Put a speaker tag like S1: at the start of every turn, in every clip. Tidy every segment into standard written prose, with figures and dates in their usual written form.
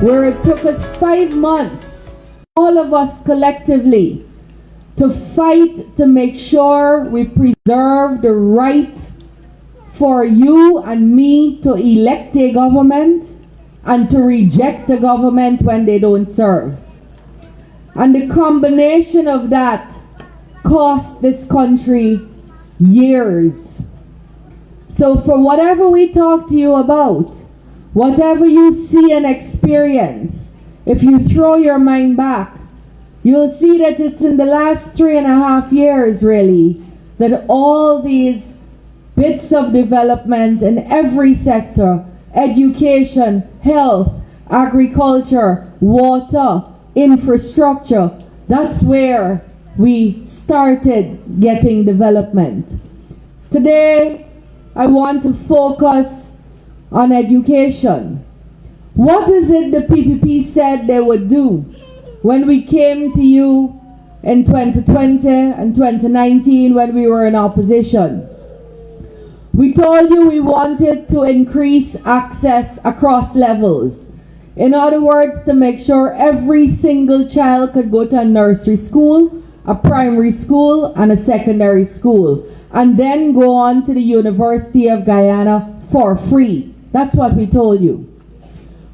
S1: where it took us 5 months, all of us collectively, to fight to make sure we preserve the right for you and me to elect a government and to reject the government when they don't serve. And the combination of that cost this country years. So for whatever we talk to you about, whatever you see and experience, if you throw your mind back, you'll see that it's in the last 3.5 years really that all these bits of development in every sector, education, health, agriculture, water, infrastructure, that's where we started getting development. Today, I want to focus on education. What is it the PPP said they would do when we came to you in 2020 and 2019 when we were in opposition? We told you we wanted to increase access across levels. In other words, to make sure every single child could go to a nursery school, a primary school, and a secondary school, and then go on to the University of Guyana for free. That's what we told you.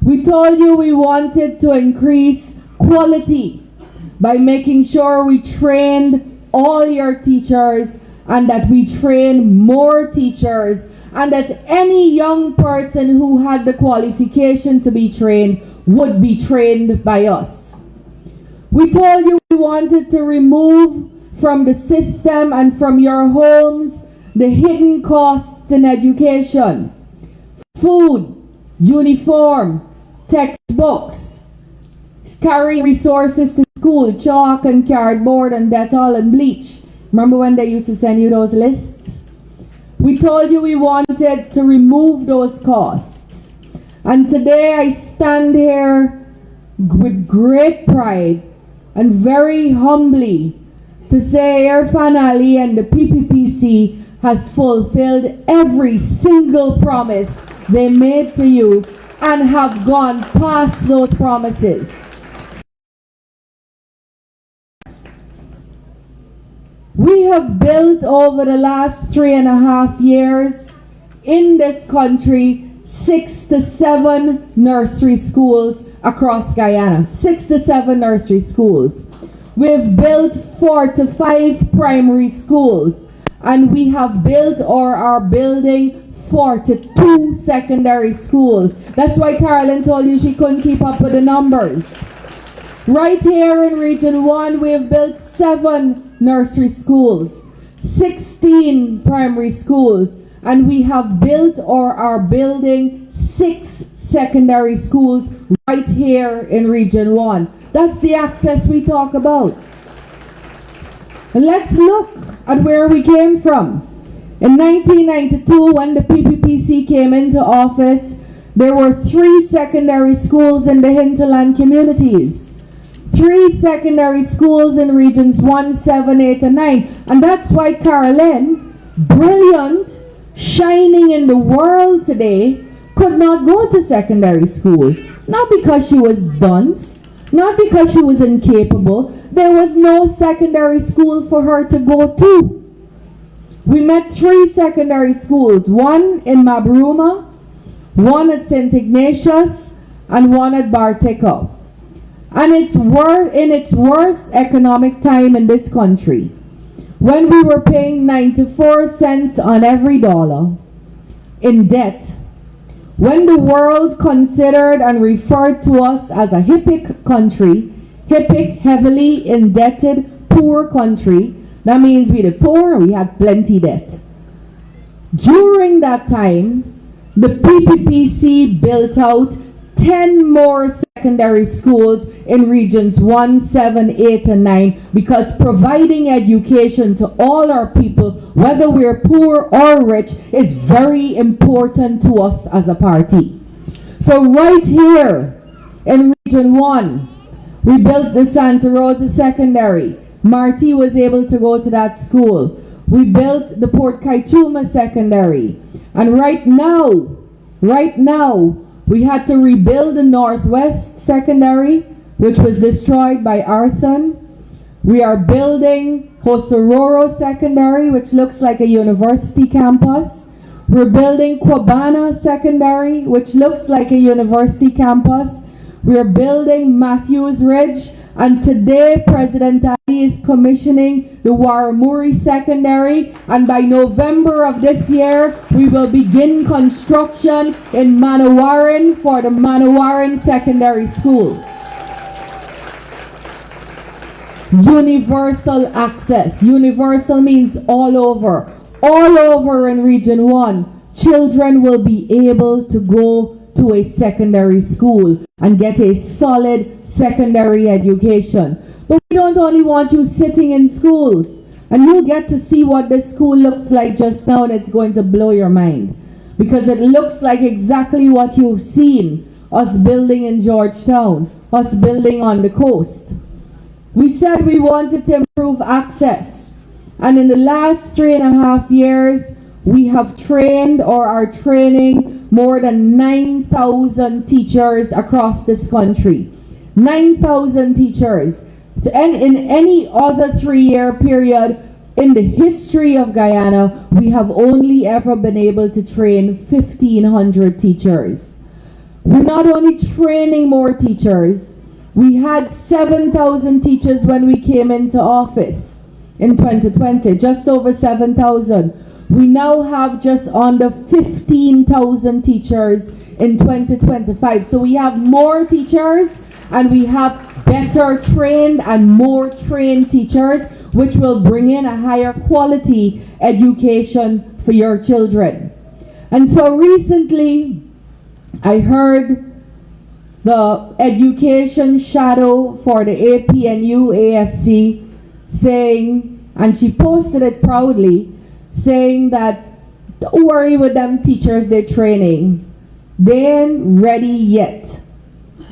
S1: We told you we wanted to increase quality by making sure we trained all your teachers and that we train more teachers and that any young person who had the qualification to be trained would be trained by us. We told you we wanted to remove from the system and from your homes the hidden costs in education. Food, uniform, textbooks, carry resources to school, chalk and cardboard and Dettol and bleach. Remember when they used to send you those lists? We told you we wanted to remove those costs. And today I stand here with great pride and very humbly to say Irfaan Ali and the PPPC has fulfilled every single promise they made to you and have gone past those promises. We have built over the last 3.5 years in this country 6 to 7 nursery schools across Guyana. 6 to 7 nursery schools. We've built 4 to 5 primary schools, and we have built or are building 4 to 2 secondary schools. That's why Carolyn told you she couldn't keep up with the numbers. Right here in Region 1, we have built 7 nursery schools, 16 primary schools, and we have built or are building 6 secondary schools right here in Region 1. That's the access we talk about. And let's look at where we came from. In 1992, when the PPPC came into office, there were 3 secondary schools in the hinterland communities. 3 secondary schools in regions 1, 7, 8, and 9. And that's why Carolyn, brilliant, shining in the world today, could not go to secondary school. Not because she was dunce, not because she was incapable. There was no secondary school for her to go to. We met 3 secondary schools, one in Mabruma, one at St. Ignatius, and one at Bartico. And it's in its worst economic time in this country, when we were paying 94 cents on every dollar in debt, when the world considered and referred to us as a HIPIC country, HIPIC, heavily indebted, poor country. That means we the poor, we had plenty debt. During that time, the PPPC built out 10 more secondary schools in regions 1, 7, 8, and 9, because providing education to all our people, whether we're poor or rich, is very important to us as a party. So right here in region 1, we built the Santa Rosa Secondary. Marty was able to go to that school. We built the Port Kaituma Secondary. And right now, We had to rebuild the Northwest Secondary, which was destroyed by arson. We are building Hosororo Secondary, which looks like a university campus. We're building Kwabana Secondary, which looks like a university campus. We're building Matthews Ridge, and today President Ali is commissioning the Waramuri Secondary, and by November of this year, we will begin construction in Manawaran for the Manawaran Secondary School. Universal access. Universal means all over. All over in Region 1, children will be able to go to a secondary school and get a solid secondary education. But we don't only want you sitting in schools, and you'll get to see what this school looks like just now, and it's going to blow your mind, because it looks like exactly what you've seen us building in Georgetown, us building on the coast. We said we wanted to improve access. And in the last 3.5 years, we have trained or are training more than 9,000 teachers across this country. 9,000 teachers. And in any other 3-year period in the history of Guyana, we have only ever been able to train 1,500 teachers. We're not only training more teachers, we had 7,000 teachers when we came into office. In 2020, just over 7,000. We now have just under 15,000 teachers in 2025. So we have more teachers, and we have better trained and more trained teachers, which will bring in a higher quality education for your children. And so recently, I heard the education shadow for the APNU AFC saying, and she posted it proudly, saying that don't worry with them teachers they're training, they ain't ready yet.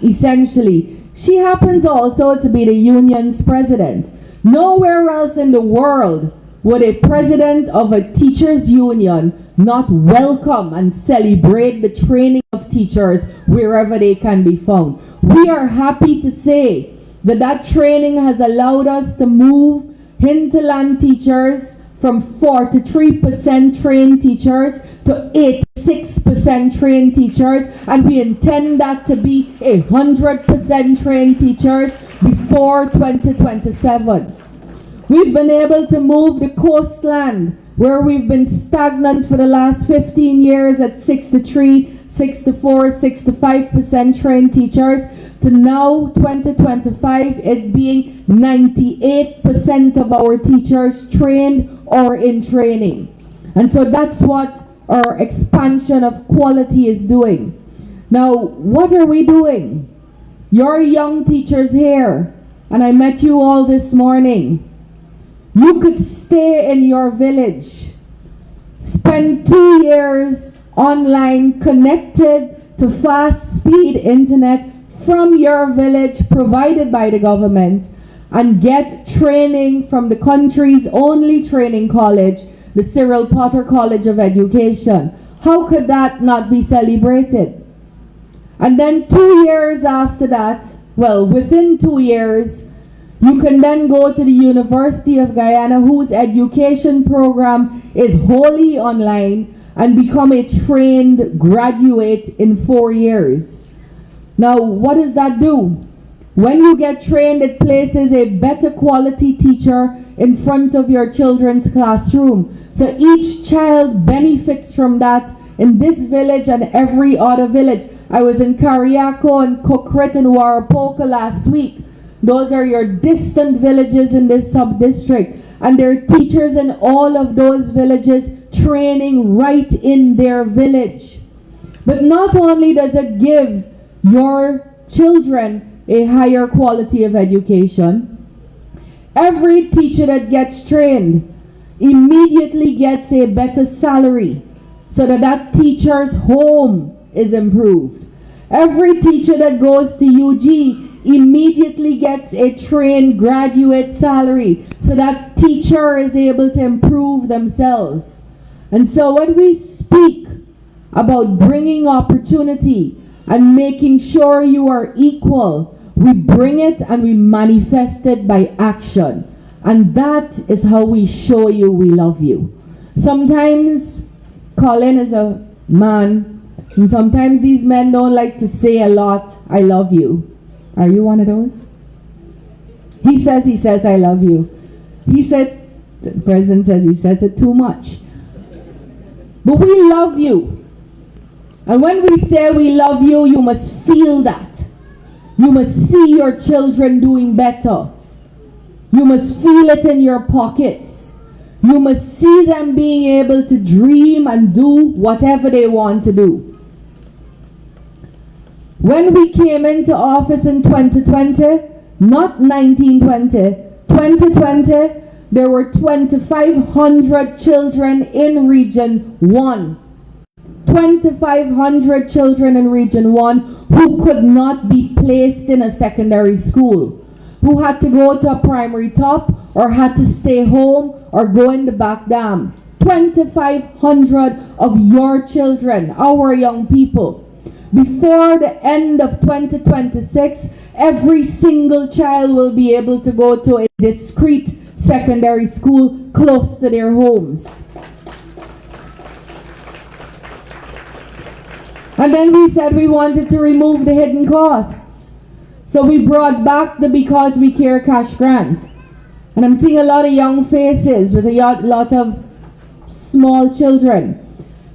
S1: Essentially, she happens also to be the union's president. Nowhere else in the world would a president of a teachers union not welcome and celebrate the training of teachers wherever they can be found. We are happy to say that training has allowed us to move hinterland teachers from 43% trained teachers to 86% trained teachers, and we intend that to be 100% trained teachers before 2027. We've been able to move the coastland, where we've been stagnant for the last 15 years at 63, 64, 65% trained teachers, to now 2025 it being 98% of our teachers trained or in training. And so that's what our expansion of quality is doing. Now, what are we doing? Your young teachers here, and I met you all this morning. You could stay in your village, spend 2 years online connected to fast speed internet from your village provided by the government, and get training from the country's only training college, the Cyril Potter College of Education. How could that not be celebrated? And then 2 years after that, well, within 2 years, you can then go to the University of Guyana, whose education program is wholly online, and become a trained graduate in 4 years. Now, what does that do? When you get trained, it places a better quality teacher in front of your children's classroom. So each child benefits from that in this village and every other village. I was in Kariako and Kokret and Warapoka last week. Those are your distant villages in this sub-district. And there are teachers in all of those villages training right in their village. But not only does it give your children a higher quality of education, every teacher that gets trained immediately gets a better salary so that teacher's home is improved. Every teacher that goes to UG immediately gets a trained graduate salary so that teacher is able to improve themselves. And so when we speak about bringing opportunity and making sure you are equal. We bring it and we manifest it by action. And that is how we show you we love you. Sometimes Colin is a man, and sometimes these men don't like to say a lot, I love you. Are you one of those? He says, I love you. He said, the president says he says it too much. But we love you. And when we say we love you, you must feel that. You must see your children doing better. You must feel it in your pockets. You must see them being able to dream and do whatever they want to do. When we came into office in 2020, not 1920, 2020, there were 2,500 children in Region 1. 2,500 children in Region 1 who could not be placed in a secondary school, who had to go to a primary top or had to stay home or go in the back dam. 2,500 of your children, our young people. Before the end of 2026, every single child will be able to go to a discrete secondary school close to their homes. And then we said we wanted to remove the hidden costs. So we brought back the Because We Care cash grant. And I'm seeing a lot of young faces with a lot of small children.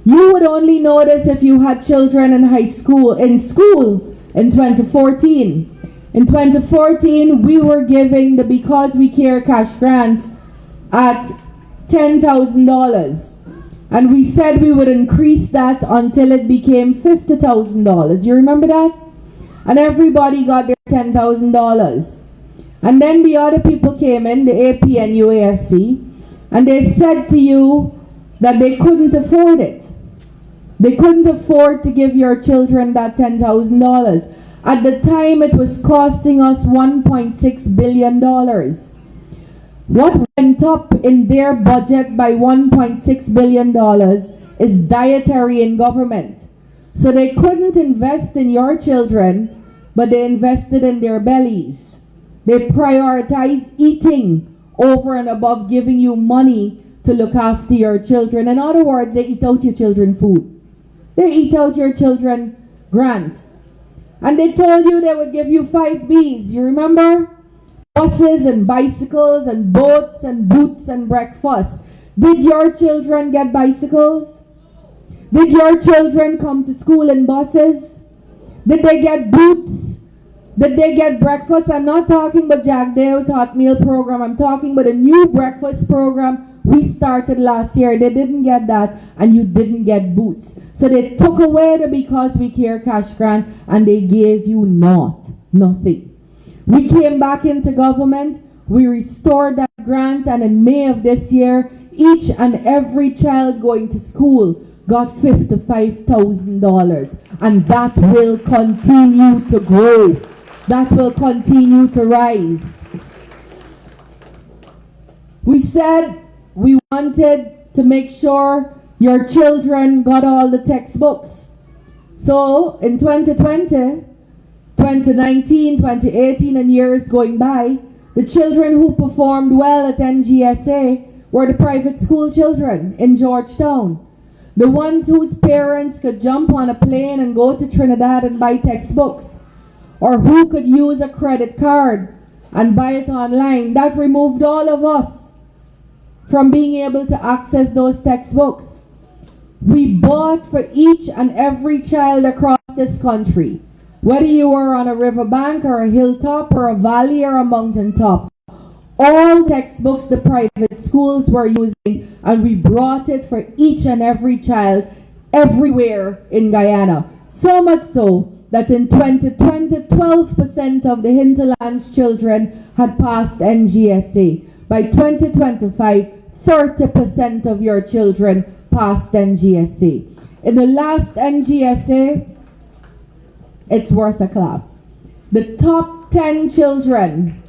S1: You would only notice if you had children in school in 2014. In 2014, we were giving the Because We Care cash grant at $10,000. And we said we would increase that until it became $50,000. You remember that? And everybody got their $10,000. And then the other people came in, the AP and UAFC, and they said to you that they couldn't afford it. They couldn't afford to give your children that $10,000. At the time, it was costing us $1.6 billion. What went up in their budget by $1.6 billion is dietary in government. So they couldn't invest in your children, but they invested in their bellies. They prioritized eating over and above giving you money to look after your children. In other words, they eat out your children food. They eat out your children grant. And they told you they would give you 5 Bs. You remember? Buses and bicycles and boats and boots and breakfast. Did your children get bicycles? Did your children come to school in buses? Did they get boots? Did they get breakfast? I'm not talking about Jack Dale's hot meal program. I'm talking about a new breakfast program we started last year. They didn't get that, and you didn't get boots. So they took away the Because We Care cash grant and they gave you nothing. We came back into government, we restored that grant, and in May of this year, each and every child going to school got $55,000. And that will continue to grow. That will continue to rise. We said we wanted to make sure your children got all the textbooks. So in 2020, 2019, 2018, and years going by, the children who performed well at NGSA were the private school children in Georgetown. The ones whose parents could jump on a plane and go to Trinidad and buy textbooks, or who could use a credit card and buy it online. That removed all of us from being able to access those textbooks. We bought for each and every child across this country, whether you were on a riverbank or a hilltop or a valley or a mountaintop, all textbooks the private schools were using, and we brought it for each and every child everywhere in Guyana. So much so that in 2020, 12% of the hinterland's children had passed NGSA. By 2025, 30% of your children passed NGSA. In the last NGSA, it's worth a clap. The top 10 children,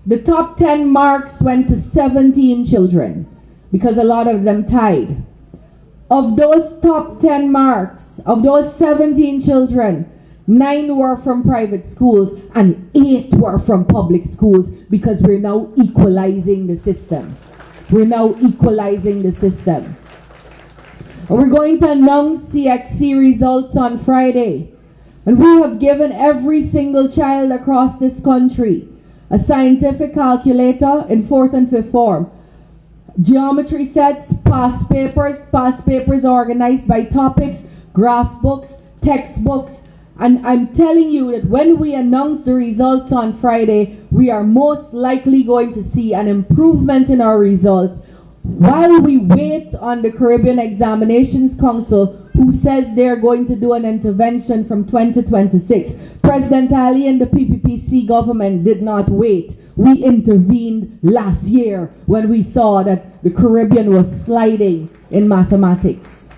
S1: the top 10 marks went to 17 children because a lot of them tied. Of those top 10 marks, of those 17 children, 9 were from private schools and 8 were from public schools, because we're now equalizing the system. We're now equalizing the system. And we're going to announce CXC results on Friday. And we have given every single child across this country a scientific calculator in 4th and 5th form. Geometry sets, past papers organized by topics, graph books, textbooks. And I'm telling you that when we announce the results on Friday, we are most likely going to see an improvement in our results, while we wait on the Caribbean Examinations Council, who says they're going to do an intervention from 2026. President Ali and the PPPC government did not wait. We intervened last year when we saw that the Caribbean was sliding in mathematics.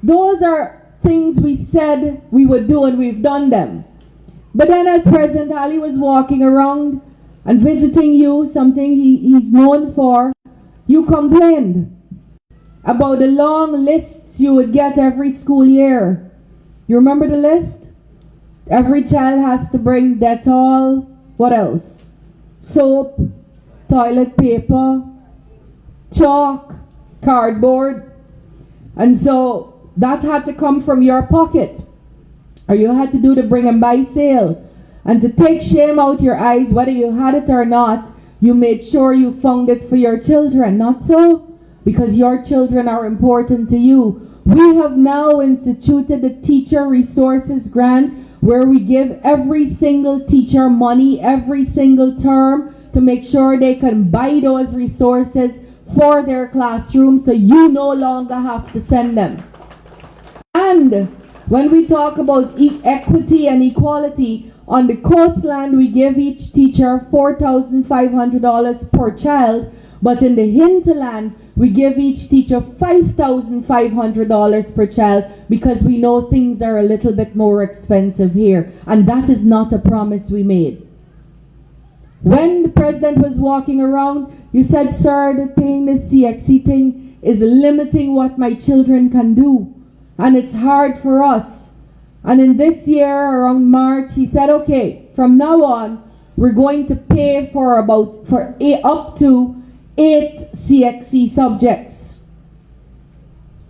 S1: Those are things we said we would do, and we've done them. But then as President Ali was walking around and visiting you, something he's known for, you complained about the long lists you would get every school year. You remember the list? Every child has to bring Dettol, what else? Soap, toilet paper, chalk, cardboard. And so that had to come from your pocket. Or you had to do the bring and buy sale. And to take shame out your eyes, whether you had it or not, you made sure you found it for your children. Not so? Because your children are important to you. We have now instituted the Teacher Resources Grant, where we give every single teacher money every single term to make sure they can buy those resources for their classroom, so you no longer have to send them. And when we talk about equity and equality, on the coastland we give each teacher $4,500 per child, but in the hinterland we give each teacher $5,500 per child, because we know things are a little bit more expensive here, and that is not a promise we made. When the president was walking around, you said, sir, that paying this CXC thing is limiting what my children can do, and it's hard for us. And in this year, around March, he said, okay, from now on, we're going to pay for up to 8 CXC subjects.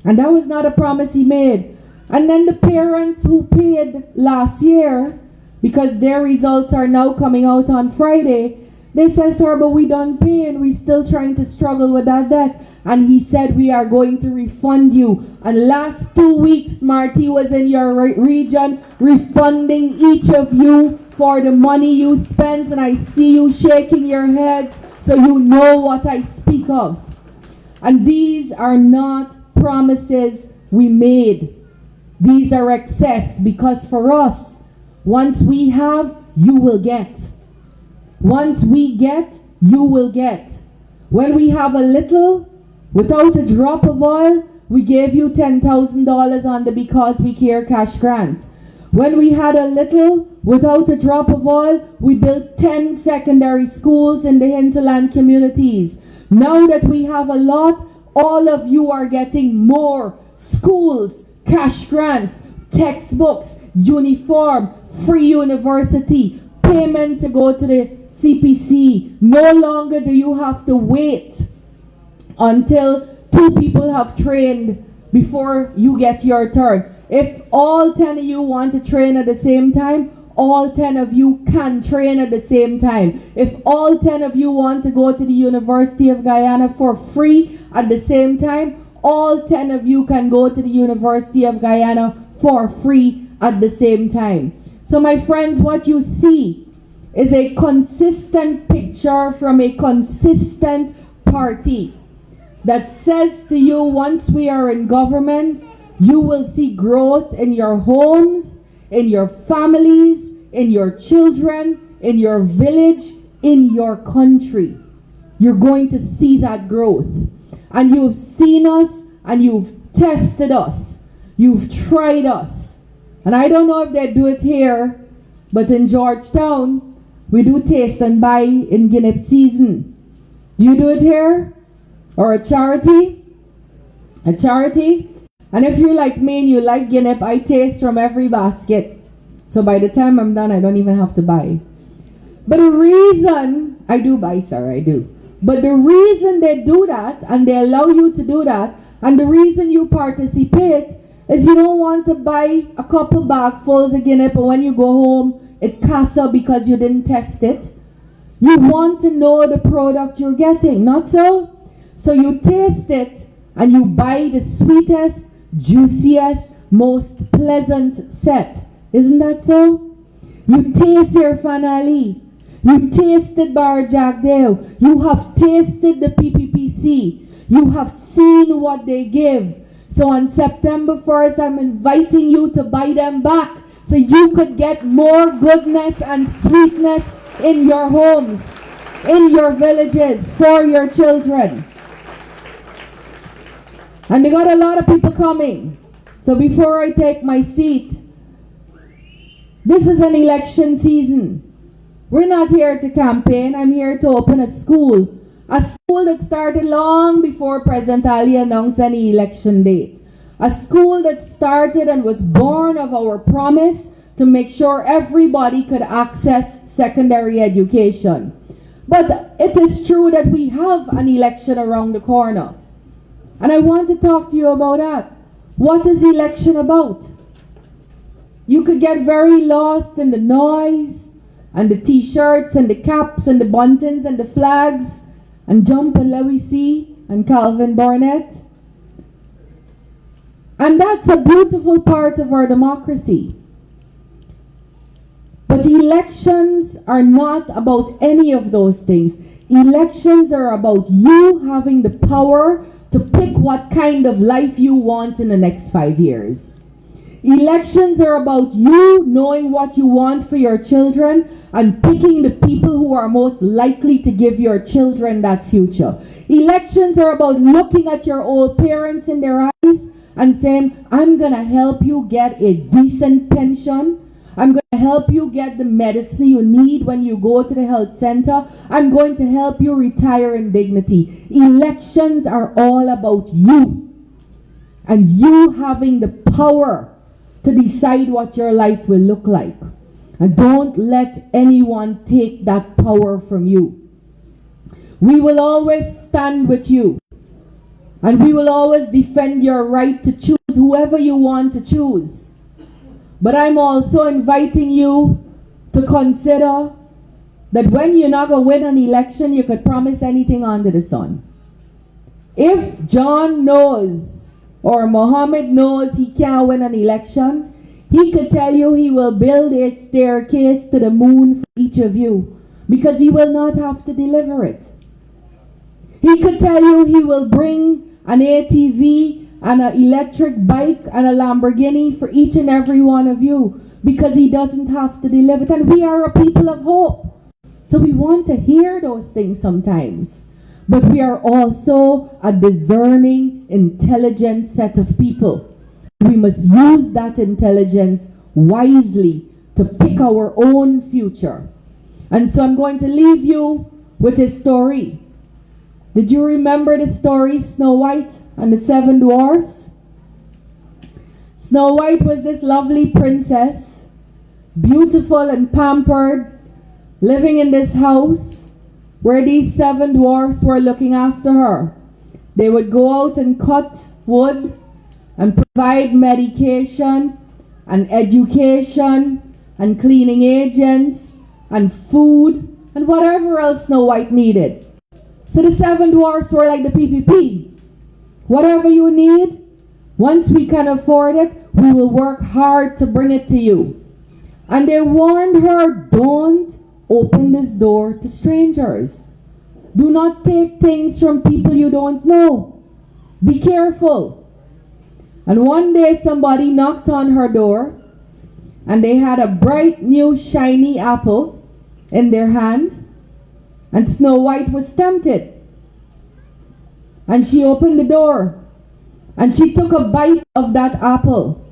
S1: And that was not a promise he made. And then the parents who paid last year, because their results are now coming out on Friday, they said, sir, but we don't pay and we're still trying to struggle with that debt. And he said, we are going to refund you. And last 2 weeks, Marty was in your region refunding each of you for the money you spent. And I see you shaking your heads, so you know what I speak of. And these are not promises we made. These are excess, because for us, once we have, you will get. Once we get, you will get. When we have a little, without a drop of oil, we gave you $10,000 on the Because We Care cash grant. When we had a little, without a drop of oil, we built 10 secondary schools in the hinterland communities. Now that we have a lot, all of you are getting more schools, cash grants, textbooks, uniform, free university, payment to go to the CPC. No longer do you have to wait until 2 people have trained before you get your turn. If all 10 of you want to train at the same time, all 10 of you can train at the same time. If all 10 of you want to go to the University of Guyana for free at the same time, all 10 of you can go to the University of Guyana for free at the same time. So my friends, what you see is a consistent picture from a consistent party that says to you, once we are in government, you will see growth in your homes, in your families, in your children, in your village, in your country. You're going to see that growth. And you've seen us, and you've tested us. You've tried us. And I don't know if they do it here, but in Georgetown, we do taste and buy in Guinea season. Do you do it here? Or a charity? a charity. And if you're like me and you like guinea, I taste from every basket. So by the time I'm done, I don't even have to buy. But the reason, I do buy, sir, I do. But the reason they do that, and they allow you to do that, and the reason you participate, is you don't want to buy a couple bagfuls of guinea, but when you go home, it casa because you didn't test it. You want to know the product you're getting, not so? So you taste it, and you buy the sweetest, juiciest, most pleasant set. Isn't that so? You taste Irfaan Ali. You tasted Bar Jagdeo. You have tasted the PPPC. You have seen what they give. So on September 1st, I'm inviting you to buy them back so you could get more goodness and sweetness in your homes, in your villages, for your children. And they got a lot of people coming. So before I take my seat, this is an election season. We're not here to campaign. I'm here to open a school. A school that started long before President Ali announced any election date. A school that started and was born of our promise to make sure everybody could access secondary education. But it is true that we have an election around the corner. And I want to talk to you about that. What is election about? You could get very lost in the noise and the t-shirts and the caps and the buntons and the flags and jump and Louis C. and Calvin Barnett. And that's a beautiful part of our democracy. But elections are not about any of those things. Elections are about you having the power to pick what kind of life you want in the next 5 years. Elections are about you knowing what you want for your children and picking the people who are most likely to give your children that future. Elections are about looking at your old parents in their eyes and saying, I'm going to help you get a decent pension. I'm going to help you get the medicine you need when you go to the health center. I'm going to help you retire in dignity. Elections are all about you and you having the power to decide what your life will look like. And don't let anyone take that power from you. We will always stand with you. And we will always defend your right to choose whoever you want to choose. But I'm also inviting you to consider that when you're not going to win an election, you could promise anything under the sun. If John knows or Mohammed knows he can't win an election, he could tell you he will build a staircase to the moon for each of you because he will not have to deliver it. He could tell you he will bring an ATV and an electric bike and a Lamborghini for each and every one of you because he doesn't have to deliver it. And we are a people of hope. So we want to hear those things sometimes. But we are also a discerning, intelligent set of people. We must use that intelligence wisely to pick our own future. And so I'm going to leave you with a story. Did you remember the story Snow White and the Seven Dwarfs? Snow White was this lovely princess, beautiful and pampered, living in this house where these 7 dwarfs were looking after her. They would go out and cut wood and provide medication and education and cleaning agents and food and whatever else Snow White needed. So the 7 dwarfs were like the PPP. Whatever you need, once we can afford it, we will work hard to bring it to you. And they warned her, don't open this door to strangers. Do not take things from people you don't know. Be careful. And one day somebody knocked on her door and they had a bright new shiny apple in their hand, and Snow White was tempted. And she opened the door and she took a bite of that apple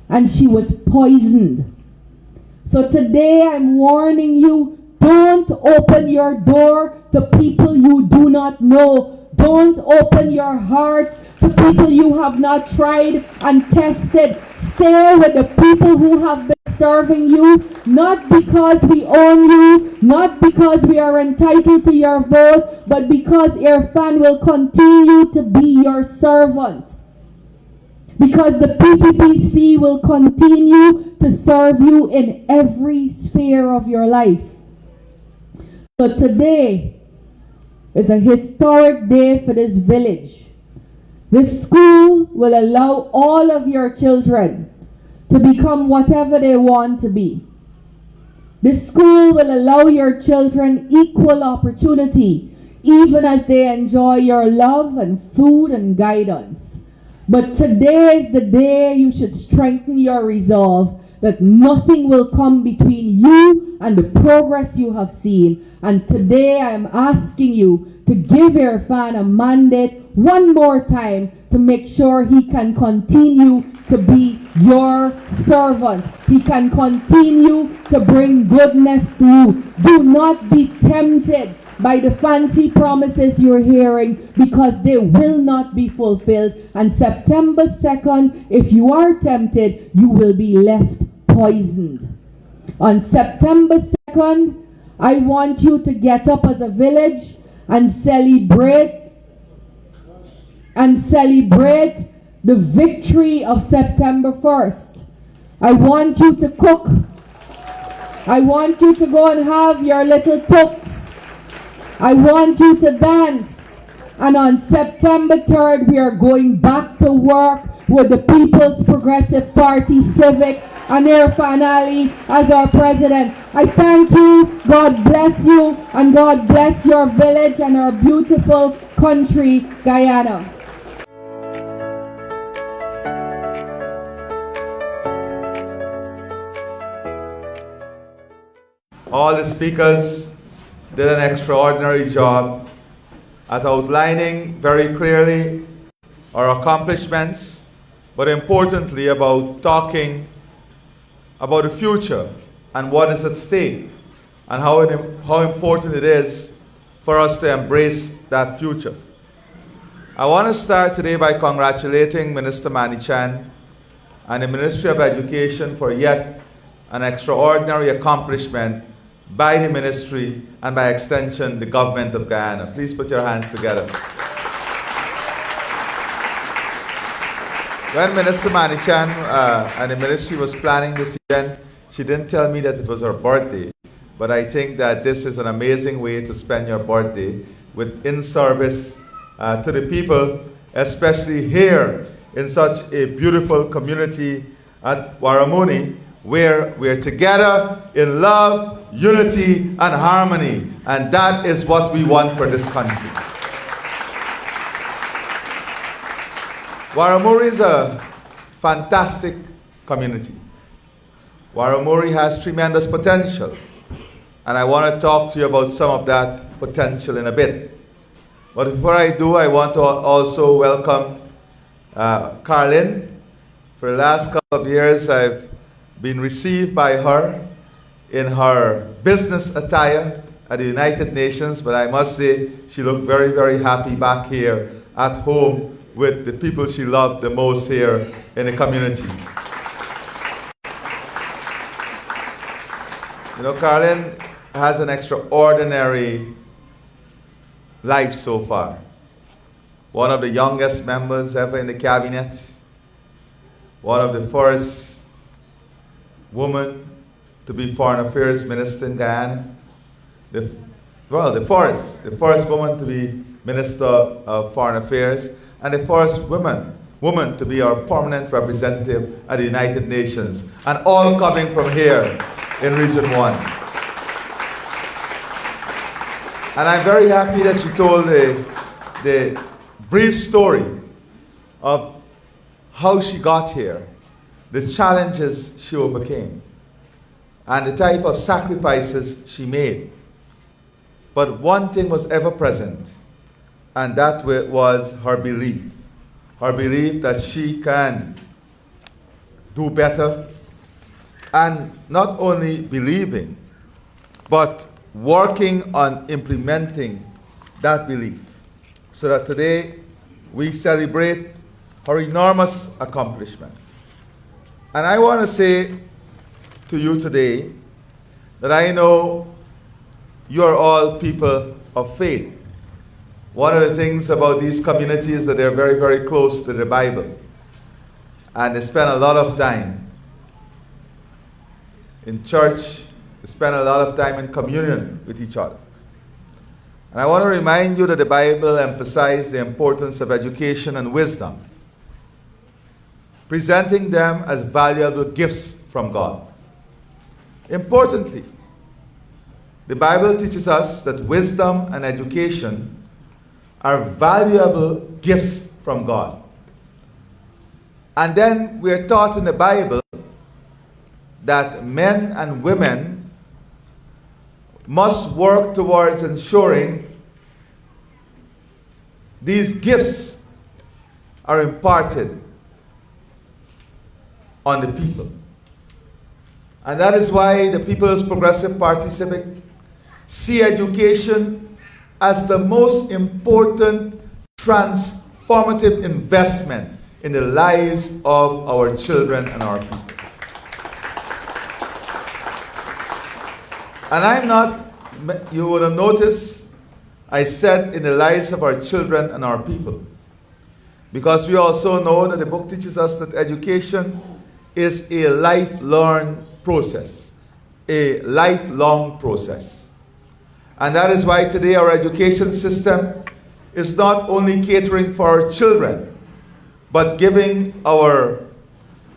S1: and she was poisoned. So today I'm warning you, don't open your door to people you do not know. Don't Don't open your hearts to people you have not tried and tested. Stay with the people who have been serving you, not because we own you, not because we are entitled to your vote, but because Irfaan will continue to be your servant. Because the PPPC will continue to serve you in every sphere of your life. So today is a historic day for this village. This school will allow all of your children to become whatever they want to be. This school will allow your children equal opportunity, even as they enjoy your love and food and guidance. But today is the day you should strengthen your resolve that nothing will come between you and the progress you have seen. And today I am asking you to give Irfaan a mandate one more time to make sure he can continue to be your servant. He can continue to bring goodness to you. Do not be tempted by the fancy promises you're hearing, because they will not be fulfilled. And September 2nd, if you are tempted, you will be left poisoned. On September 2nd, I want you to get up as a village and celebrate the victory of September 1st. I want you to cook. I want you to go and have your little tooks. I want you to dance. And on September 3rd, we are going back to work with the People's Progressive Party, Civic, and Irfaan Ali as our president. I thank you, God bless you, and God bless your village and our beautiful country, Guyana.
S2: All the speakers did an extraordinary job at outlining very clearly our accomplishments, but importantly about talking about the future and what is at stake and how important it is for us to embrace that future. I want to start today by congratulating Minister Manichan and the Ministry of Education for yet an extraordinary accomplishment by the ministry and by extension the government of Guyana. Please put your hands together. When Minister Manichan and the ministry was planning this event, she didn't tell me that it was her birthday, but I think that this is an amazing way to spend your birthday with in-service to the people, especially here in such a beautiful community at Waramuri, where we're together in love, unity, and harmony. And that is what we want for this country. Waramuri is a fantastic community. Waramuri has tremendous potential. And I want to talk to you about some of that potential in a bit. But before I do, I want to also welcome Carlin. For the last couple of years, I've been received by her in her business attire at the United Nations, but I must say she looked very, very happy back here at home with the people she loved the most here in the community. You know, Carlin has an extraordinary life so far. One of the youngest members ever in the cabinet, one of the first woman to be Foreign Affairs Minister in Guyana, the first woman to be Minister of Foreign Affairs, and the first woman to be our permanent representative at the United Nations, and all coming from here in Region 1. And I'm very happy that she told the brief story of how she got here, the challenges she overcame, and the type of sacrifices she made. But one thing was ever present, and that was her belief that she can do better, and not only believing, but working on implementing that belief. so that today we celebrate her enormous accomplishment. And I want to say to you today that I know you are all people of faith. One of the things about these communities is that they're very, very close to the Bible. And they spend a lot of time in church, they spend a lot of time in communion with each other. And I want to remind you that the Bible emphasizes the importance of education and wisdom, presenting them as valuable gifts from God. Importantly, the Bible teaches us that wisdom and education are valuable gifts from God. And then we are taught in the Bible that men and women must work towards ensuring these gifts are imparted on the people. And that is why the People's Progressive Party, Civic, see education as the most important transformative investment in the lives of our children and our people. And I'm not, you would have noticed, I said in the lives of our children and our people. Because we also know that the book teaches us that education is a lifelong process. A lifelong process. And that is why today our education system is not only catering for our children, but giving our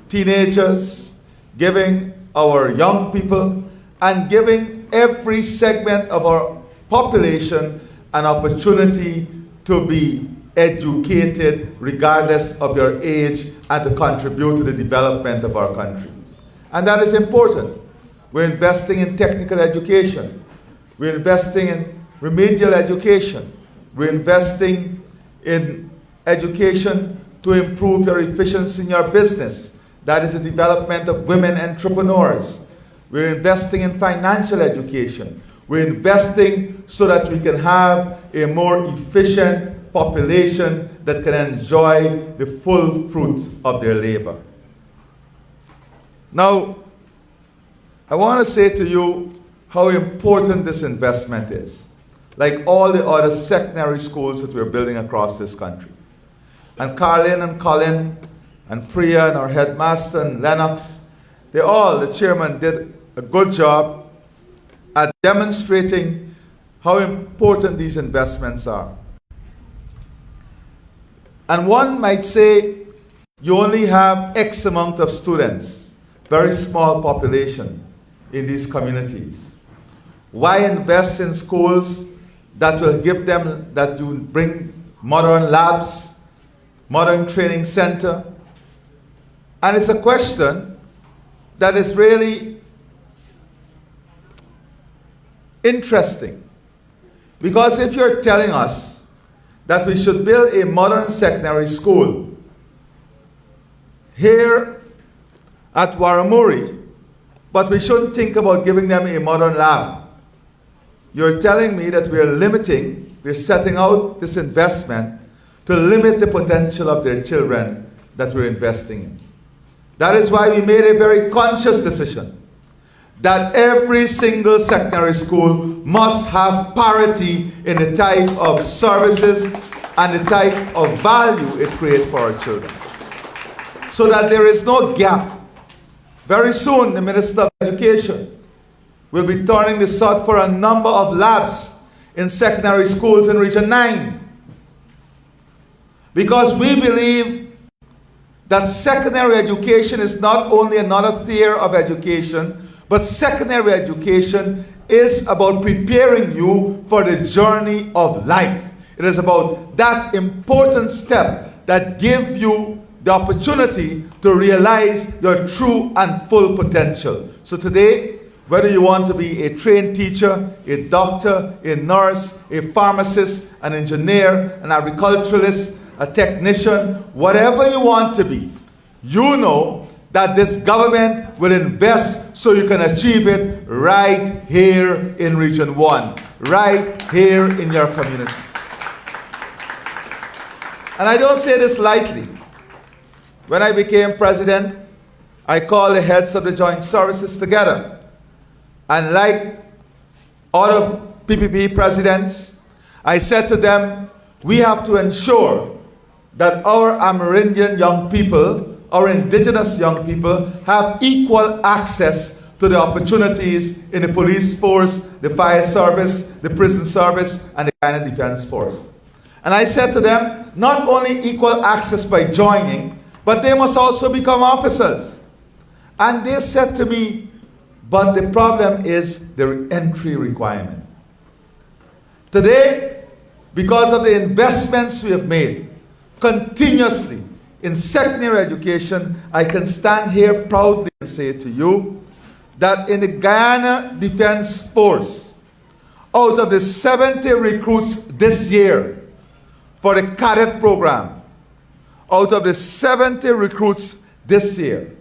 S2: teenagers, giving our young people, and giving every segment of our population an opportunity to be educated regardless of your age and to contribute to the development of our country. And that is important. We're investing in technical education. We're investing in remedial education. We're investing in education to improve your efficiency in your business. That is the development of women entrepreneurs. We're investing in financial education. We're investing so that we can have a more efficient population that can enjoy the full fruits of their labor. Now, I want to say to you how important this investment is, like all the other secondary schools that we're building across this country. And Carlin and Colin and Priya and our headmaster and Lennox, the chairman did a good job at demonstrating how important these investments are. And one might say, you only have X amount of students, very small population in these communities. Why invest in schools that will give them, that you bring modern labs, modern training center? And it's a question that is really interesting. Because if you're telling us that we should build a modern secondary school here at Waramuri, but we shouldn't think about giving them a modern lab, you're telling me that we're setting out this investment to limit the potential of their children that we're investing in. That is why we made a very conscious decision that every single secondary school must have parity in the type of services and the type of value it creates for our children, so that there is no gap. Very soon, the Minister of Education will be turning this out for a number of labs in secondary schools in Region 9. Because we believe that secondary education is not only another tier of education, but secondary education is about preparing you for the journey of life. It is about that important step that gives you the opportunity to realize your true and full potential. So today, whether you want to be a trained teacher, a doctor, a nurse, a pharmacist, an engineer, an agriculturalist, a technician, whatever you want to be, you know that this government will invest so you can achieve it right here in Region 1, right here in your community. And I don't say this lightly. When I became president, I called the heads of the joint services together. And like other PPP presidents, I said to them, we have to ensure that our Amerindian young people, our indigenous young people, have equal access to the opportunities in the police force, the fire service, the prison service, and the Guyana Defense Force. And I said to them, not only equal access by joining, but they must also become officers. And they said to me, but the problem is the entry requirement. Today, because of the investments we have made continuously in secondary education, I can stand here proudly and say to you that in the Guyana Defense Force, out of the 70 recruits this year for the cadet program, out of the 70 recruits this year,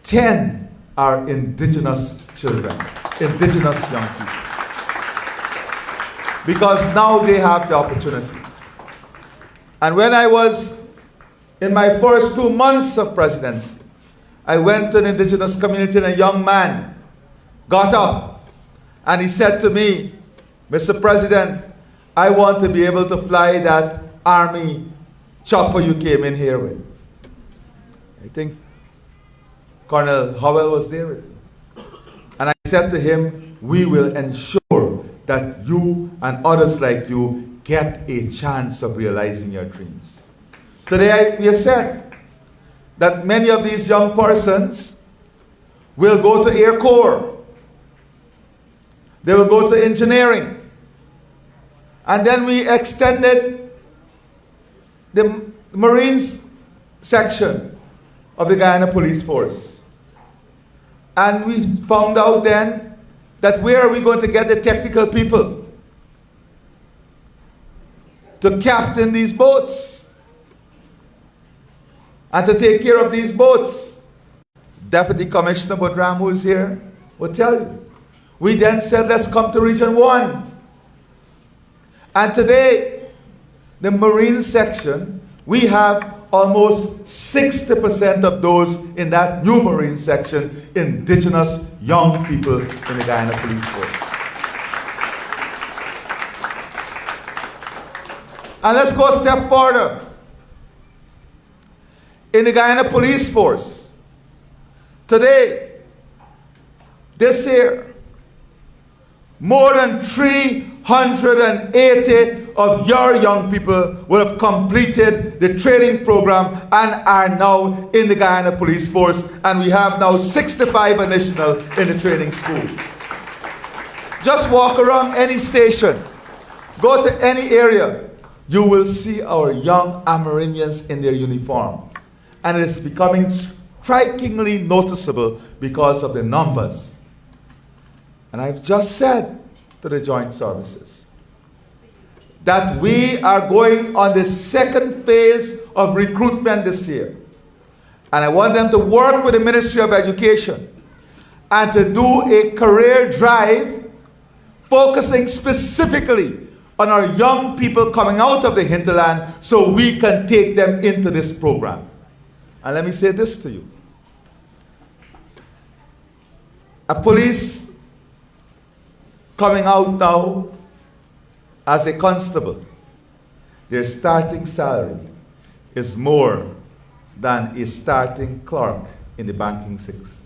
S2: 10 are indigenous children, indigenous young people. Because now they have the opportunities. And when I was in my first 2 months of presidency, I went to an indigenous community and a young man got up and he said to me, Mr. President, I want to be able to fly that army chopper you came in here with. I think Colonel Howell was there with me. And I said to him, we will ensure that you and others like you get a chance of realizing your dreams. Today we have said that many of these young persons will go to Air Corps. They will go to engineering. And then we extended the Marines section of the Guyana Police Force. And we found out then that where are we going to get the technical people to captain these boats and to take care of these boats? Deputy Commissioner Budram, who is here, will tell you. We then said, let's come to Region 1. And today, the Marine section, we have almost 60% of those in that new Marine section, indigenous young people in the Guyana Police Force. And let's go a step further. In the Guyana Police Force, today, this year, more than 380 of your young people will have completed the training program and are now in the Guyana Police Force, and we have now 65 additional in the training school. Just walk around any station, go to any area, you will see our young Amerindians in their uniform. And it is becoming strikingly noticeable because of the numbers. And I've just said to the joint services that we are going on the second phase of recruitment this year. And I want them to work with the Ministry of Education and to do a career drive focusing specifically on our young people coming out of the hinterland so we can take them into this program. And let me say this to you. A police coming out now as a constable, their starting salary is more than a starting clerk in the banking system.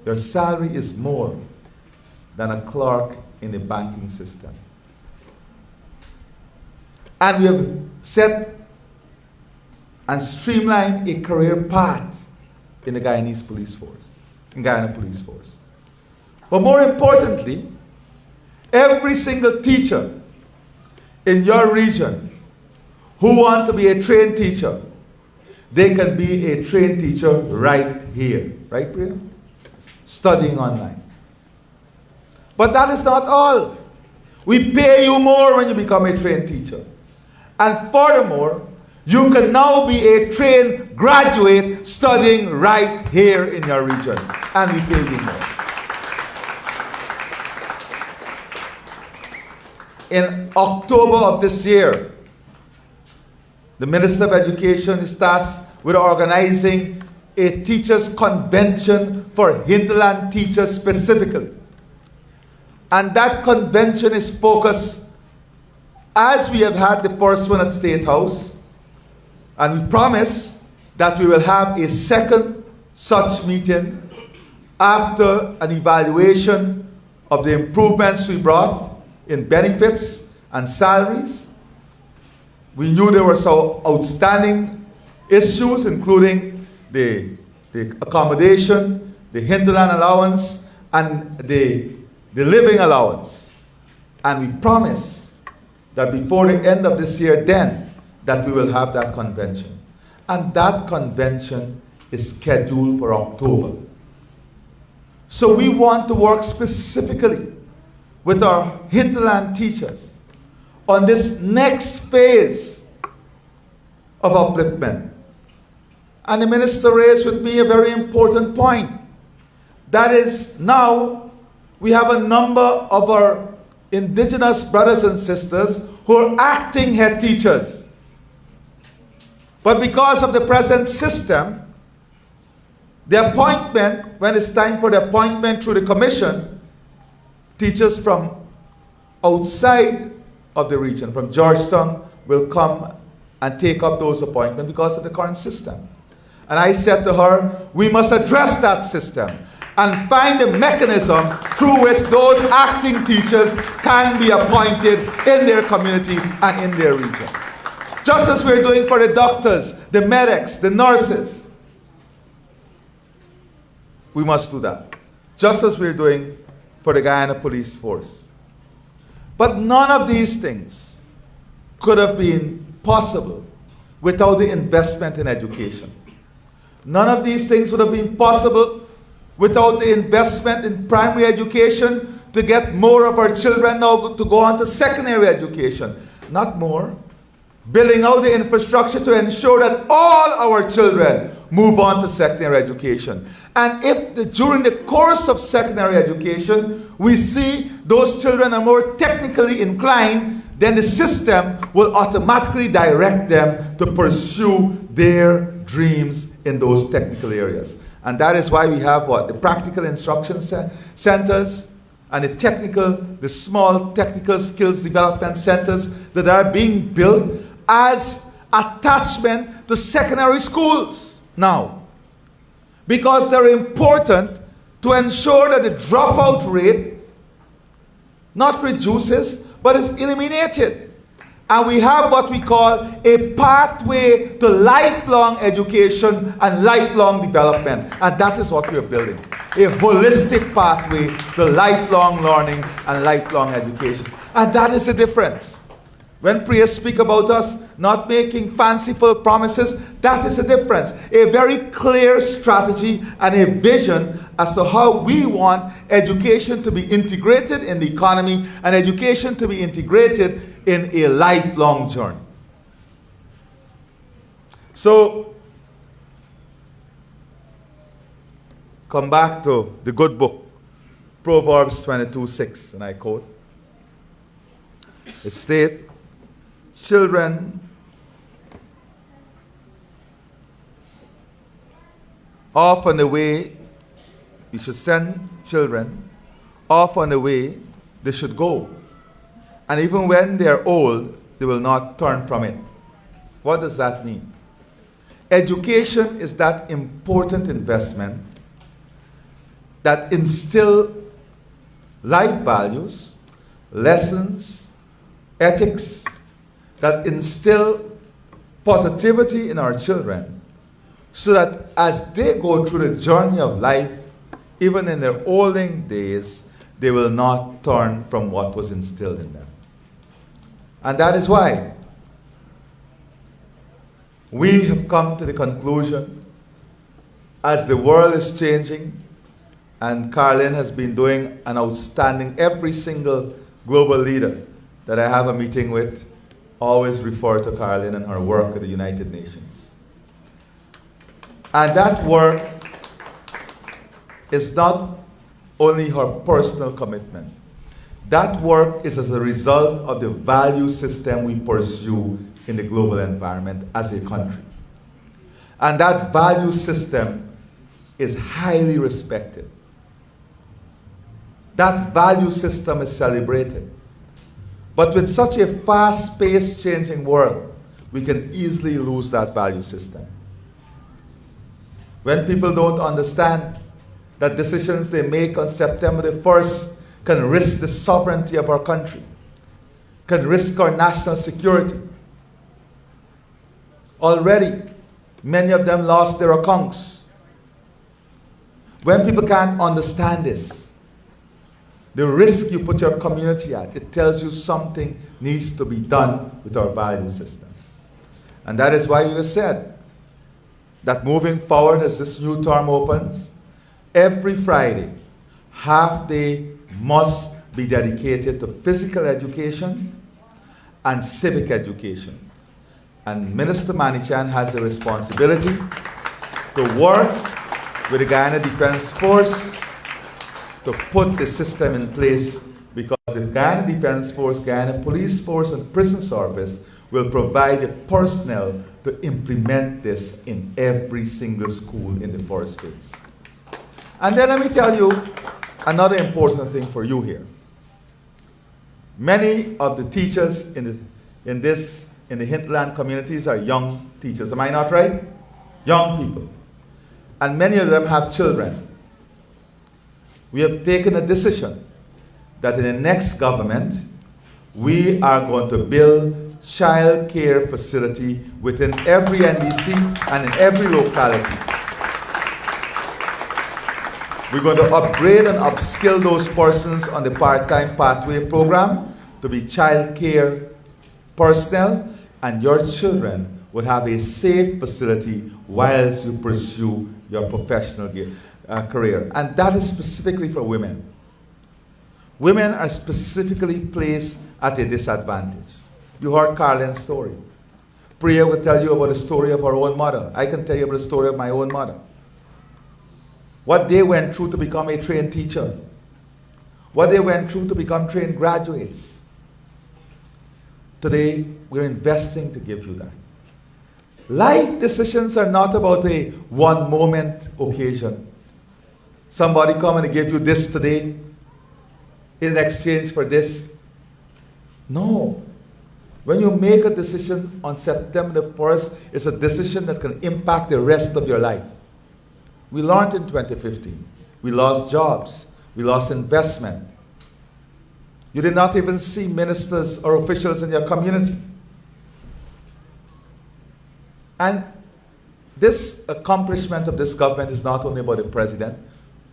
S2: Their salary is more than a clerk in the banking system. And we have set and streamlined a career path in the Guyanese Police Force, in Guyana Police Force. But more importantly, every single teacher in your region who want to be a trained teacher, they can be a trained teacher right here. Right, Priya? Studying online. But that is not all. We pay you more when you become a trained teacher. And furthermore, you can now be a trained graduate studying right here in your region. And we pay you more. in October of this year, the Minister of Education is tasked with organizing a teachers' convention for hinterland teachers specifically. And that convention is focused, as we have had the first one at State House, and we promise that we will have a second such meeting after an evaluation of the improvements we brought in benefits and salaries. We knew there were some outstanding issues, including the accommodation, the hinterland allowance, and the living allowance. And we promise that before the end of this year, then, that we will have that convention. And that convention is scheduled for October. So we want to work specifically with our hinterland teachers on this next phase of upliftment. And the minister raised with me a very important point. That is, now we have a number of our indigenous brothers and sisters who are acting head teachers. But because of the present system, the appointment, when it's time for the appointment through the commission, teachers from outside of the region, from Georgetown, will come and take up those appointments because of the current system. And I said to her, we must address that system and find a mechanism through which those acting teachers can be appointed in their community and in their region. Just as we're doing for the doctors, the medics, the nurses. We must do that. Just as we're doing for the Guyana Police Force. But none of these things could have been possible without the investment in education. None of these things would have been possible without the investment in primary education to get more of our children now to go on to secondary education. Not more. Building out the infrastructure to ensure that all our children move on to secondary education. And if during the course of secondary education we see those children are more technically inclined, then the system will automatically direct them to pursue their dreams in those technical areas. And that is why we have what? The practical instruction centers and the small technical skills development centers that are being built as attachment to secondary schools now. Because they're important to ensure that the dropout rate not reduces, but is eliminated. And we have what we call a pathway to lifelong education and lifelong development. And that is what we're building. A holistic pathway to lifelong learning and lifelong education. And that is the difference. When prayers speak about us not making fanciful promises, that is the difference. A very clear strategy and a vision as to how we want education to be integrated in the economy and education to be integrated in a lifelong journey. So, come back to the good book, Proverbs 22:6, and I quote. It states, children off on the way, we should send children off on the way they should go. And even when they are old, they will not turn from it. What does that mean? Education is that important investment that instill life values, lessons, ethics, that instill positivity in our children, so that as they go through the journey of life, even in their olden days, they will not turn from what was instilled in them. And that is why we have come to the conclusion, as the world is changing, and Caroline has been doing an outstanding, every single global leader that I have a meeting with always refer to Caroline and her work at the United Nations. And that work is not only her personal commitment. That work is as a result of the value system we pursue in the global environment as a country. And that value system is highly respected. That value system is celebrated. But with such a fast-paced changing world, we can easily lose that value system. When people don't understand that decisions they make on September the 1st can risk the sovereignty of our country, can risk our national security. Already, many of them lost their accounts. When people can't understand this, the risk you put your community at, it tells you something needs to be done with our value system. And that is why we have said that moving forward as this new term opens, every Friday, half day must be dedicated to physical education and civic education. And Minister Manichan has the responsibility to work with the Guyana Defense Force to put the system in place, because the Guyana Defense Force, Guyana Police Force, and Prison Service will provide the personnel to implement this in every single school in the forest space. And then let me tell you another important thing for you here. Many of the teachers in the hinterland communities are young teachers. Am I not right? Young people. And many of them have children. We have taken a decision that in the next government, we are going to build child care facility within every NDC and in every locality. We're going to upgrade and upskill those persons on the part-time pathway program to be child care personnel, and your children would have a safe facility whilst you pursue your professional career. And that is specifically for women. Women are specifically placed at a disadvantage. You heard Carlin's story. Priya will tell you about the story of her own mother. I can tell you about the story of my own mother. What they went through to become a trained teacher. What they went through to become trained graduates. Today, we're investing to give you that. Life decisions are not about a one-moment occasion. Somebody come and give you this today in exchange for this. No. When you make a decision on September the 1st, it's a decision that can impact the rest of your life. We learned in 2015. We lost jobs. We lost investment. You did not even see ministers or officials in your community. And this accomplishment of this government is not only about the president.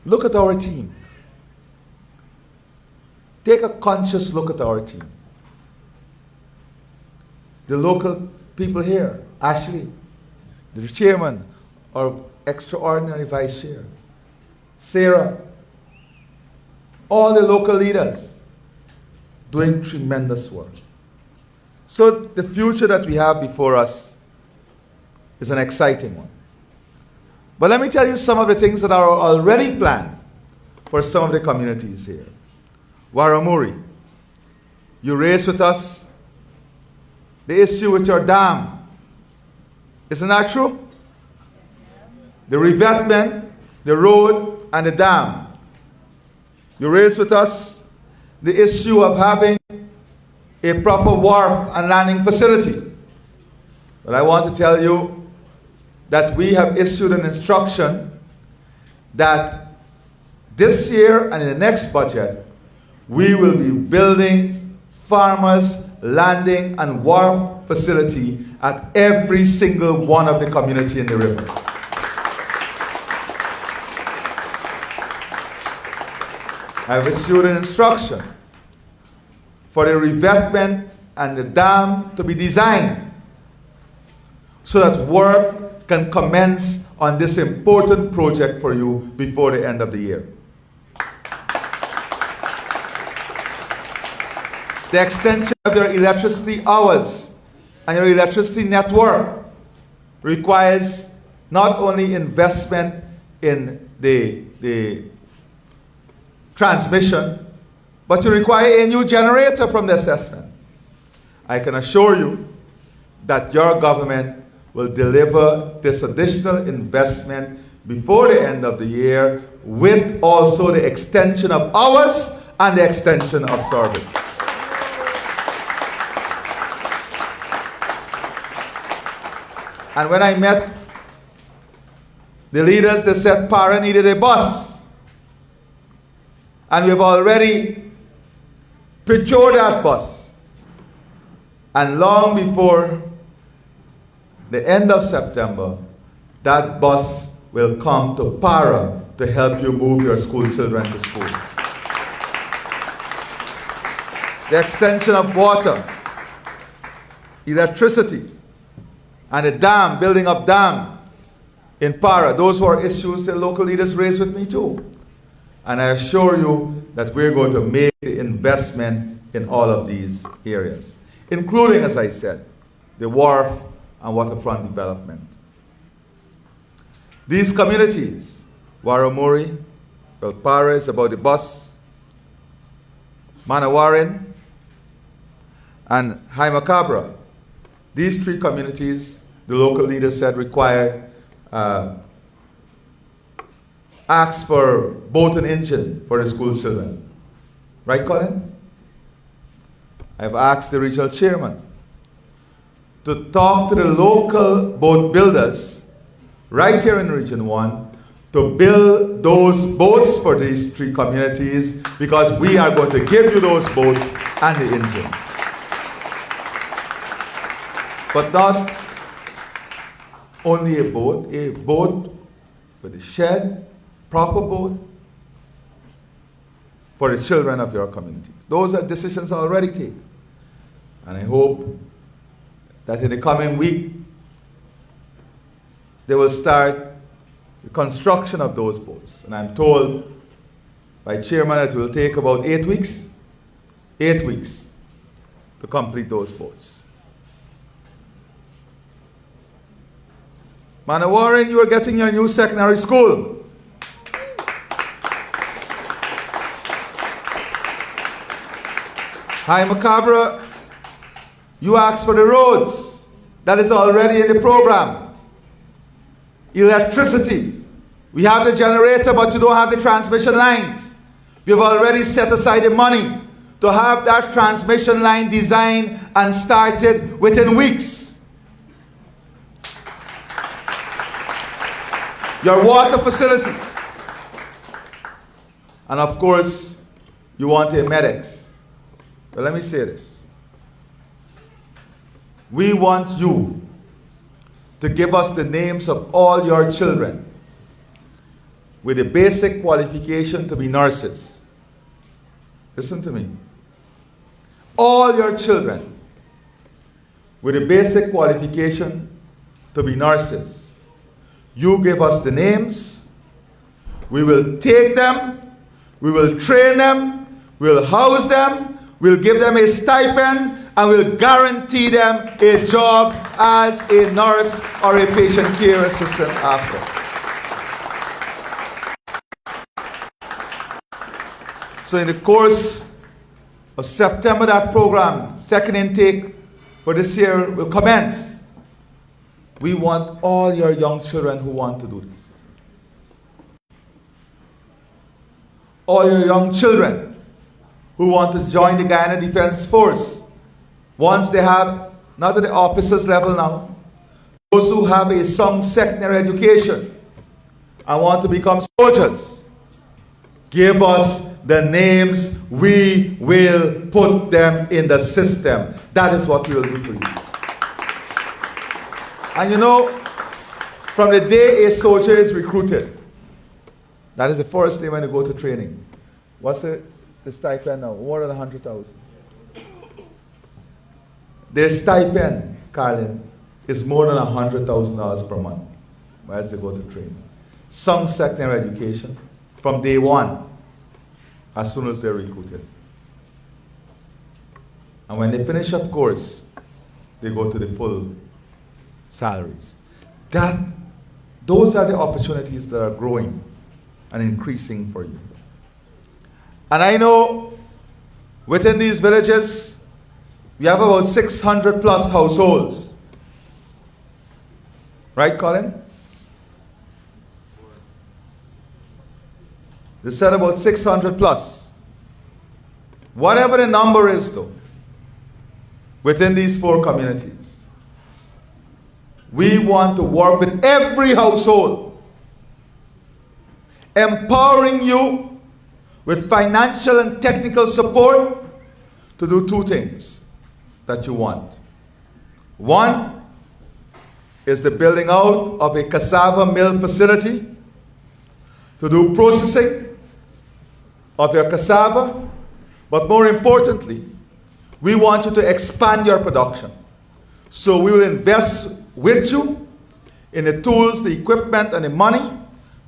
S2: Look at our team. Take a conscious look at our team. The local people here, Ashley, the chairman, our extraordinary vice chair, Sarah, all the local leaders doing tremendous work. So the future that we have before us is an exciting one. But let me tell you some of the things that are already planned for some of the communities here. Waramuri, you raised with us the issue with your dam. Isn't that true? The revetment, the road, and the dam. You raised with us the issue of having a proper wharf and landing facility. But I want to tell you that we have issued an instruction that this year and in the next budget, we will be building farmers' landing and wharf facility at every single one of the community in the river. I have issued an instruction for the revetment and the dam to be designed so that work can commence on this important project for you before the end of the year. The extension of your electricity hours and your electricity network requires not only investment in the transmission, but you require a new generator from the assessment. I can assure you that your government will deliver this additional investment before the end of the year, with also the extension of hours and the extension of service. And when I met the leaders, they said Para needed a bus. And we've already procured that bus. And long before the end of September, that bus will come to Para to help you move your school children to school. The extension of water, electricity, and a dam, building of dam in Para. Those were issues the local leaders raised with me too. And I assure you that we're going to make the investment in all of these areas, including, as I said, the wharf and waterfront development. These communities, Waramuri, well, Para is about the bus, Manawarin, and Haimacabra. These three communities, the local leaders said, require ask for boat and engine for the school children. Right, Colin? I've asked the regional chairman to talk to the local boat builders right here in Region 1 to build those boats for these three communities, because we are going to give you those boats and the engine. But not only a boat with a shed, proper boat for the children of your communities. Those are decisions already taken. And I hope that in the coming week, they will start the construction of those boats. And I'm told by Chairman that it will take about 8 weeks, 8 weeks to complete those boats. Manawarin, you are getting your new secondary school. Haimacabra, you asked for the roads. That is already in the program. Electricity. We have the generator, but you don't have the transmission lines. We have already set aside the money to have that transmission line designed and started within weeks. Your water facility. And of course, you want a medics. But let me say this. We want you to give us the names of all your children with a basic qualification to be nurses. Listen to me. All your children with a basic qualification to be nurses. You give us the names, we will take them, we will train them, we'll house them, we'll give them a stipend, and we'll guarantee them a job as a nurse or a patient care assistant after. So in the course of September, that program, second intake for this year, will commence. We want all your young children who want to do this. All your young children who want to join the Guyana Defense Force. Once they have, not at the officers level now, those who have a some secondary education and want to become soldiers, give us the names, we will put them in the system. That is what we will do for you. And you know, from the day a soldier is recruited, that is the first day when they go to training. What's the stipend now? More than 100,000. Their stipend, Carlin, is more than $100,000 per month as they go to training. Some secondary education from day one, as soon as they're recruited. And when they finish of course, they go to the full salaries. Those are the opportunities that are growing and increasing for you. And I know Within these villages, we have about 600 plus households. Right, Colin? They said about 600 plus. Whatever the number is, though, within these 4 communities, we want to work with every household, empowering you with financial and technical support to do 2 things that you want. One is the building out of a cassava mill facility to do processing of your cassava, but more importantly, we want you to expand your production. So we will invest with you in the tools, the equipment, and the money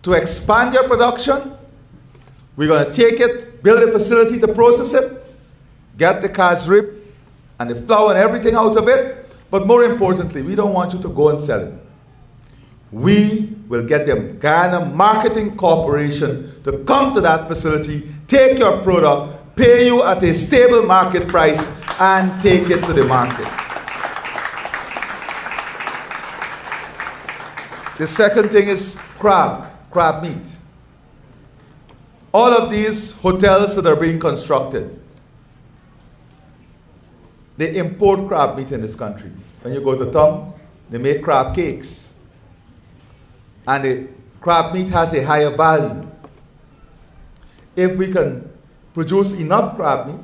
S2: to expand your production. We're going to take it, build a facility to process it, get the casrib and the flour and everything out of it, but more importantly, we don't want you to go and sell it. We will get the Ghana Marketing Corporation to come to that facility, take your product, pay you at a stable market price, and take it to the market. The second thing is crab meat. All of these hotels that are being constructed, they import crab meat in this country. When you go to town, they make crab cakes. And the crab meat has a higher value. If we can produce enough crab meat,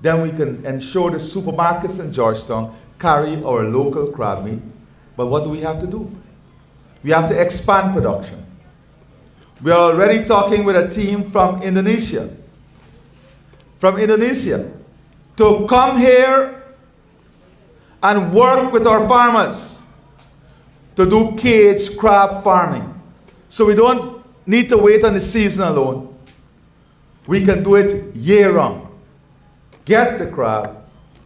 S2: then we can ensure the supermarkets in Georgetown carry our local crab meat. But what do we have to do? We have to expand production. We are already talking with a team from Indonesia. To come here and work with our farmers to do cage crab farming. So we don't need to wait on the season alone. We can do it year round. Get the crab,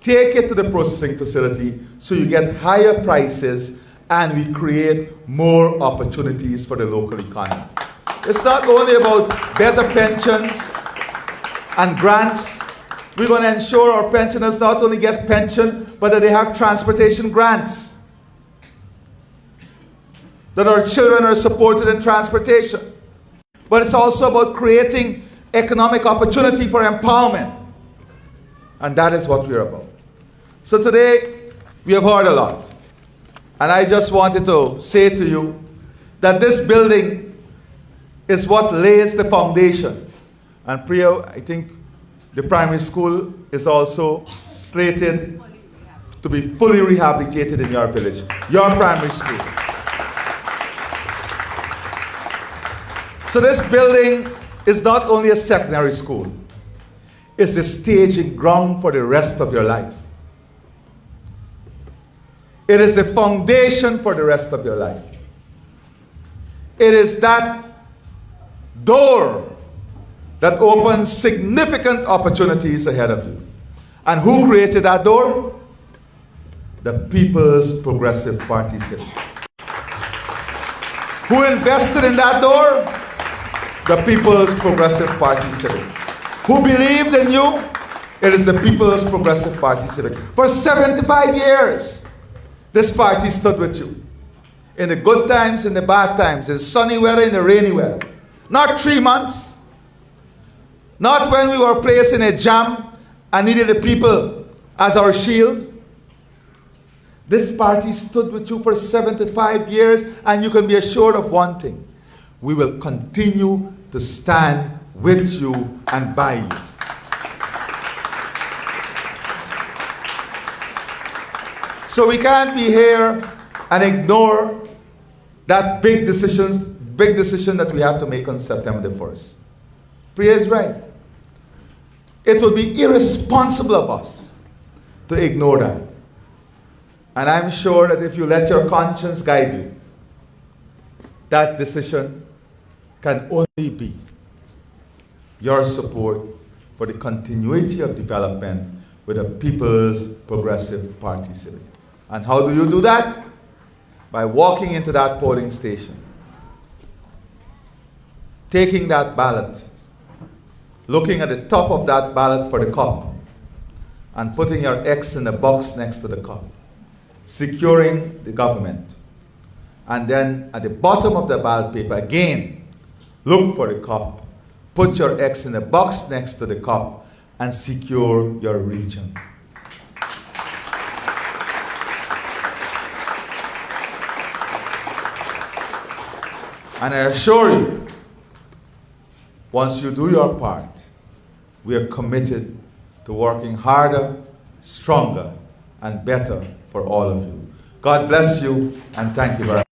S2: take it to the processing facility so you get higher prices and we create more opportunities for the local economy. It's not only about better pensions and grants. We're going to ensure our pensioners not only get pension, but that they have transportation grants. That our children are supported in transportation. But it's also about creating economic opportunity for empowerment. And that is what we're about. So today, we have heard a lot. And I just wanted to say to you that this building is what lays the foundation. And Priya, I think the primary school is also slated to be fully rehabilitated in your village, your primary school. So this building is not only a secondary school, it's the staging ground for the rest of your life. It is the foundation for the rest of your life. It is that door that opens significant opportunities ahead of you. And who created that door? The People's Progressive Party Civic. Who invested in that door? The People's Progressive Party Civic. Who believed in you? It is the People's Progressive Party Civic. For 75 years, this party stood with you. In the good times, in the bad times, in the sunny weather, in the rainy weather. Not 3 months. Not when we were placed in a jam and needed the people as our shield. This party stood with you for 75 years, and you can be assured of one thing. We will continue to stand with you and by you. So we can't be here and ignore that big decision that we have to make on September the 1st. Priya is right. It would be irresponsible of us to ignore that. And I'm sure that if you let your conscience guide you, that decision can only be your support for the continuity of development with the People's Progressive Party Civic. And how do you do that? By walking into that polling station, taking that ballot, looking at the top of that ballot for the cup and putting your X in the box next to the cup, securing the government. And then at the bottom of the ballot paper, again, look for the cup, put your X in the box next to the cup, and secure your region. And I assure you, once you do your part, we are committed to working harder, stronger, and better for all of you. God bless you, and thank you very much.